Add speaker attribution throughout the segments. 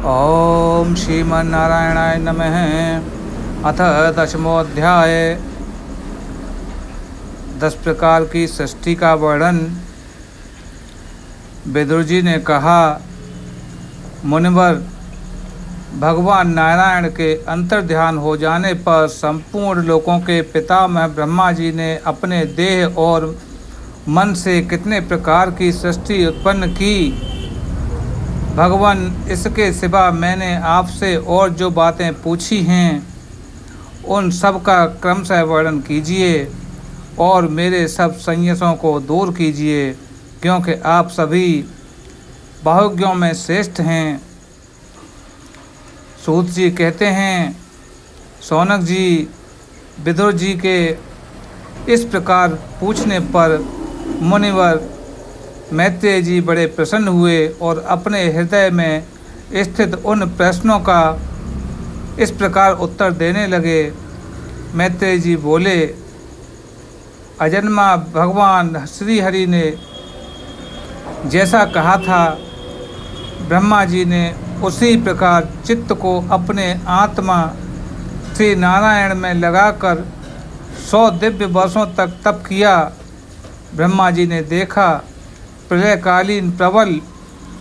Speaker 1: ओम श्रीमन्नारायणाय नमः। अथ 10वां अध्याय 10 प्रकार की सृष्टि का वर्णन। विदुर जी ने कहा, मुनिवर, भगवान नारायण के अंतर्ध्यान हो जाने पर संपूर्ण लोकों के पितामह ब्रह्मा जी ने अपने देह और मन से कितने प्रकार की सृष्टि उत्पन्न की। भगवान, इसके सिवा मैंने आपसे और जो बातें पूछी हैं उन सब का क्रमशः वर्णन कीजिए और मेरे सब संयसों को दूर कीजिए, क्योंकि आप सभी बाहुज्ञों में श्रेष्ठ हैं। सूत जी कहते हैं, शौनक जी, विदुर जी के इस प्रकार पूछने पर मुनिवर मैत्रेय जी बड़े प्रसन्न हुए और अपने हृदय में स्थित उन प्रश्नों का इस प्रकार उत्तर देने लगे। मैत्रेय जी बोले, अजन्मा भगवान श्री हरि ने जैसा कहा था, ब्रह्मा जी ने उसी प्रकार चित्त को अपने आत्मा श्री नारायण में लगाकर 100 दिव्य वर्षों तक तप किया। ब्रह्मा जी ने देखा, प्रलयकालीन प्रबल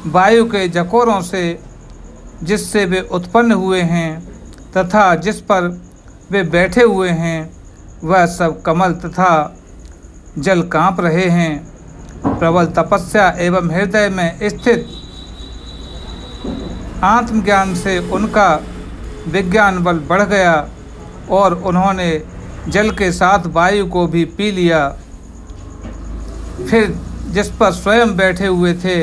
Speaker 1: वायु के झकोरों से जिससे वे उत्पन्न हुए हैं तथा जिस पर वे बैठे हुए हैं वह सब कमल तथा जल काँप रहे हैं। प्रबल तपस्या एवं हृदय में स्थित आत्मज्ञान से उनका विज्ञान बल बढ़ गया और उन्होंने जल के साथ वायु को भी पी लिया। फिर जिस पर स्वयं बैठे हुए थे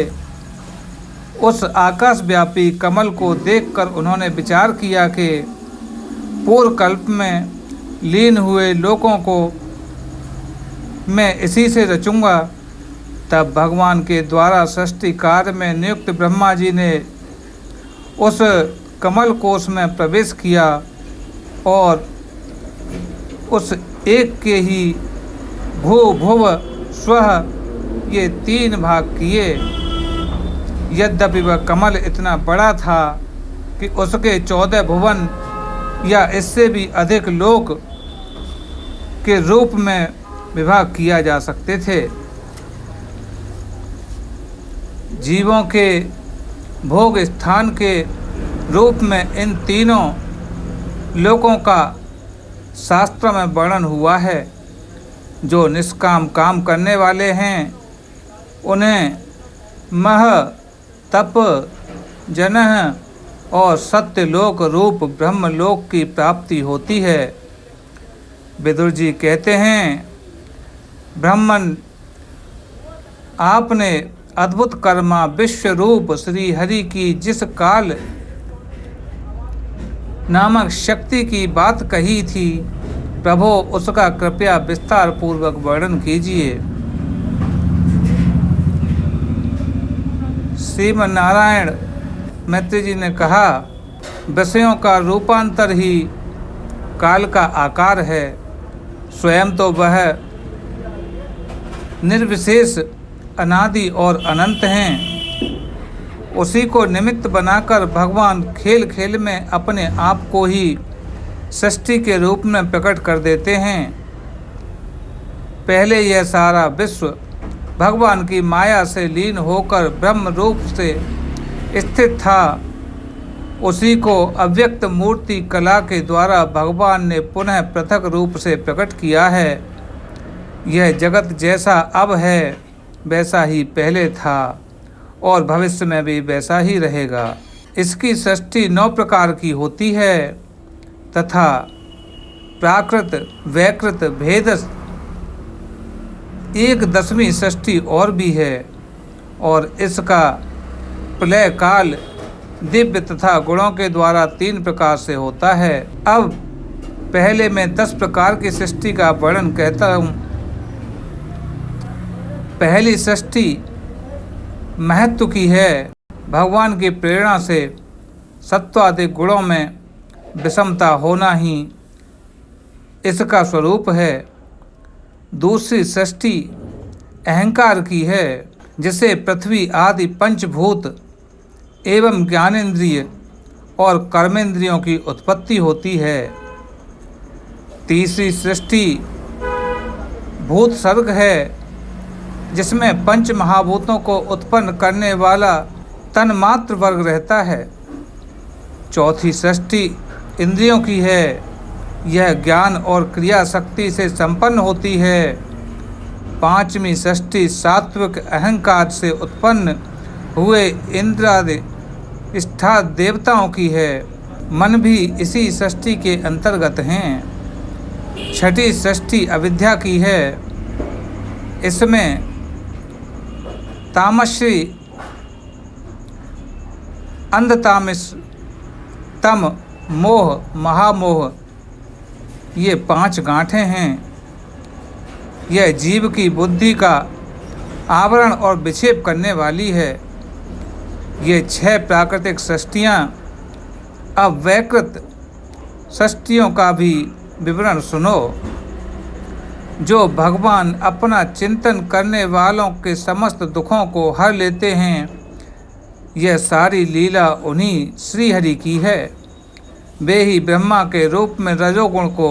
Speaker 1: उस आकाशव्यापी कमल को देखकर उन्होंने विचार किया कि पूर्व कल्प में लीन हुए लोकों को मैं इसी से रचूंगा। तब भगवान के द्वारा सृष्टि कार्य में नियुक्त ब्रह्मा जी ने उस कमल कोश में प्रवेश किया और उस एक के ही भू भुव स्वः ये 3 भाग किए। यद्यपि वह कमल इतना बड़ा था कि उसके 14 भुवन या इससे भी अधिक लोक के रूप में विभाग किया जा सकते थे। जीवों के भोग स्थान के रूप में इन तीनों लोकों का शास्त्र में वर्णन हुआ है। जो निष्काम काम करने वाले हैं उन्हें मह, तप, जनः और सत्यलोक रूप ब्रह्मलोक की प्राप्ति होती है। विदुर जी कहते हैं, ब्राह्मण, आपने अद्भुत कर्मा विश्व रूप श्री हरि की जिस काल नामक शक्ति की बात कही थी, प्रभो उसका कृपया विस्तार पूर्वक वर्णन कीजिए। श्रीमन्नारायण, मैत्रेय जी ने कहा, विषयों का रूपांतर ही काल का आकार है। स्वयं तो वह निर्विशेष, अनादि और अनंत हैं। उसी को निमित्त बनाकर भगवान खेल खेल में अपने आप को ही सृष्टि के रूप में प्रकट कर देते हैं। पहले यह सारा विश्व भगवान की माया से लीन होकर ब्रह्म रूप से स्थित था। उसी को अव्यक्त मूर्ति कला के द्वारा भगवान ने पुनः पृथक रूप से प्रकट किया है। यह जगत जैसा अब है वैसा ही पहले था और भविष्य में भी वैसा ही रहेगा। इसकी सृष्टि 9 प्रकार की होती है तथा प्राकृत, वैकृत, भेदस 1/10वीं सृष्टि और भी है और इसका प्रलय काल दिव्य तथा गुणों के द्वारा 3 प्रकार से होता है। अब पहले मैं 10 प्रकार की सृष्टि का वर्णन कहता हूँ। पहली सृष्टि महत्व की है। भगवान की प्रेरणा से सत्वादि गुणों में विषमता होना ही इसका स्वरूप है। दूसरी सृष्टि अहंकार की है, जिसे पृथ्वी आदि पंचभूत एवं ज्ञानेंद्रिय और कर्मेंद्रियों की उत्पत्ति होती है। तीसरी सृष्टि भूत सर्ग है, जिसमें पंच महाभूतों को उत्पन्न करने वाला तन्मात्र वर्ग रहता है। चौथी सृष्टि इंद्रियों की है, यह ज्ञान और क्रिया शक्ति से संपन्न होती है। पांचवी सृष्टि सात्विक अहंकार से उत्पन्न हुए इंद्रादि इष्टा देवताओं की है, मन भी इसी सृष्टि के अंतर्गत हैं। छठी सृष्टि अविद्या की है, इसमें तामसी, अंधतामस, तम, मोह, महामोह, ये 5 गांठें हैं। यह जीव की बुद्धि का आवरण और विक्षेप करने वाली है। ये 6 प्राकृतिक सृष्टियाँ। अब वैकृत सृष्टियों का भी विवरण सुनो। जो भगवान अपना चिंतन करने वालों के समस्त दुखों को हर लेते हैं, यह सारी लीला उन्हीं श्रीहरि की है। वे ही ब्रह्मा के रूप में रजोगुण को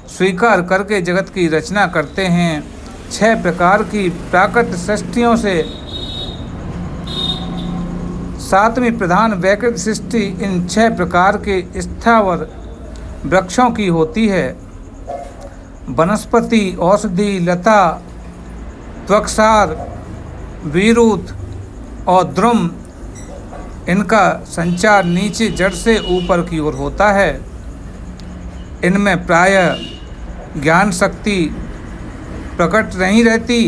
Speaker 1: स्वीकार करके जगत की रचना करते हैं। 6 प्रकार की प्राकृत सृष्टियों से 7वीं प्रधान वैकृत सृष्टि इन 6 प्रकार के स्थावर वृक्षों की होती है। वनस्पति, औषधि, लता, त्वक्सार, वीरूत और द्रुम, इनका संचार नीचे जड़ से ऊपर की ओर होता है। इनमें प्रायः ज्ञान शक्ति प्रकट नहीं रहती।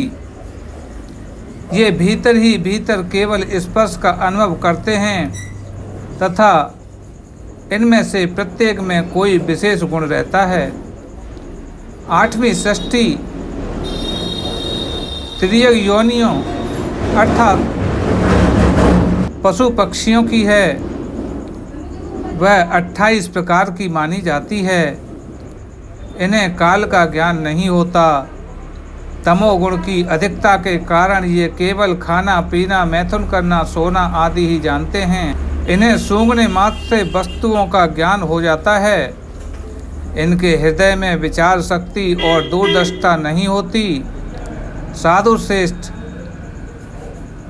Speaker 1: ये भीतर ही भीतर केवल स्पर्श का अनुभव करते हैं तथा इनमें से प्रत्येक में कोई विशेष गुण रहता है। 8वीं सृष्टि त्रियग योनियों अर्थात पशु पक्षियों की है। वह 28 प्रकार की मानी जाती है। इन्हें काल का ज्ञान नहीं होता। तमोगुण की अधिकता के कारण ये केवल खाना पीना, मैथुन करना, सोना आदि ही जानते हैं। इन्हें सूंघने मात्र से वस्तुओं का ज्ञान हो जाता है। इनके हृदय में विचार शक्ति और दूरदर्शिता नहीं होती। साधु श्रेष्ठ,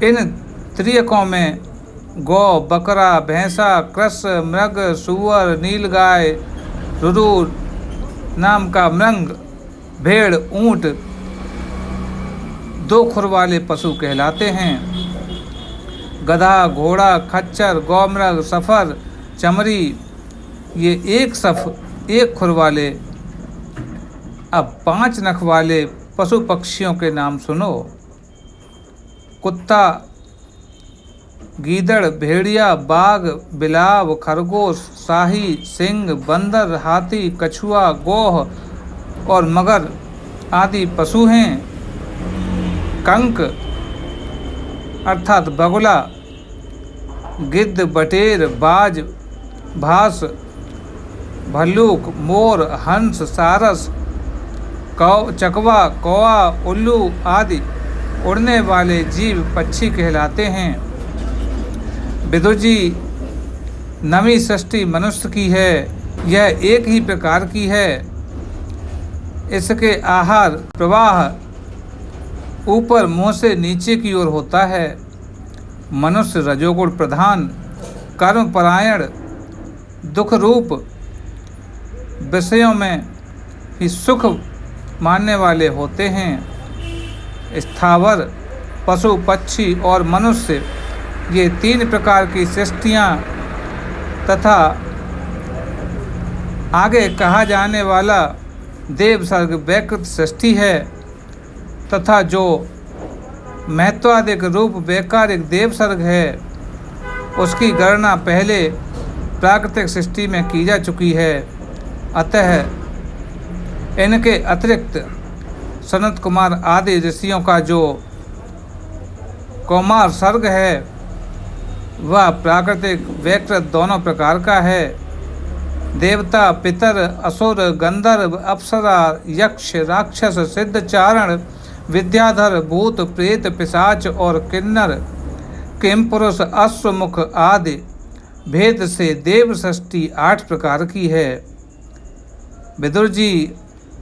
Speaker 1: इन त्रियकों में गौ, बकरा, भैंसा, कृष, मृग, सूअर, नीलगाय, रुरु नाम का मृग, भेड़, ऊंट 2 खुर वाले पशु कहलाते हैं। गधा, घोड़ा, खच्चर, गौमृग, सफर, चमरी, ये 1 खुर वाले। अब 5 नख वाले पशु पक्षियों के नाम सुनो। कुत्ता, गीदड़, भेड़िया, बाघ, बिलाव, खरगोश, शाही, सिंह, बंदर, हाथी, कछुआ, गोह और मगर आदि पशु हैं। कंक अर्थात बगुला, गिद्ध, बटेर, बाज, भास, भल्लूक, मोर, हंस, सारस, चकवा, कौआ, उल्लू आदि उड़ने वाले जीव पक्षी कहलाते हैं। विदुर जी, नवी सृष्टि मनुष्य की है। यह एक ही प्रकार की है। इसके आहार प्रवाह ऊपर मुंह से नीचे की ओर होता है। मनुष्य रजोगुण प्रधान, कर्मपरायण, दुख रूप विषयों में ही सुख मानने वाले होते हैं। स्थावर, पशु, पक्षी और मनुष्य, ये 3 प्रकार की सृष्टियाँ तथा आगे कहा जाने वाला देव सर्ग वैकृत सृष्टि है तथा जो महत्वाधिक रूप वैकारिक देव सर्ग है, उसकी गणना पहले प्राकृतिक सृष्टि में की जा चुकी है। अतः इनके अतिरिक्त सनत कुमार आदि ऋषियों का जो कौमार सर्ग है, वह प्राकृतिक वैकृत दोनों प्रकार का है। देवता, पितर, असुर, गंधर्व, अप्सरा, यक्ष, राक्षस, सिद्ध, चारण, विद्याधर, भूत, प्रेत, पिशाच और किन्नर, किम पुरुष, अश्वमुख आदि भेद से देव सृष्टि 8 प्रकार की है। विदुर जी,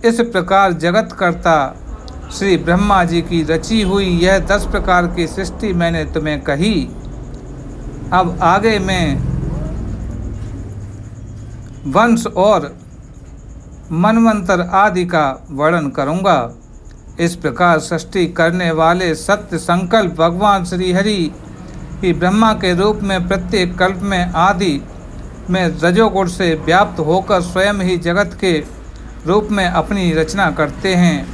Speaker 1: इस प्रकार जगतकर्ता श्री ब्रह्मा जी की रची हुई यह 10 प्रकार की सृष्टि मैंने तुम्हें कही। अब आगे मैं वंश और मनवंतर आदि का वर्णन करूंगा। इस प्रकार सृष्टि करने वाले सत्य संकल्प भगवान श्री हरि ही ब्रह्मा के रूप में प्रत्येक कल्प में आदि में रजोगुण से व्याप्त होकर स्वयं ही जगत के रूप में अपनी रचना करते हैं।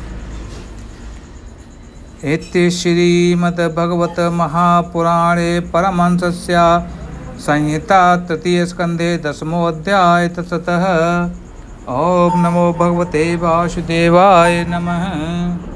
Speaker 1: इति श्रीमद्भगवत महापुराणे परमहंसस्य संहिता तृतीय स्कंधे 10मो अध्याय तत्सतः। ओम नमो भगवते वासुदेवाय नमः।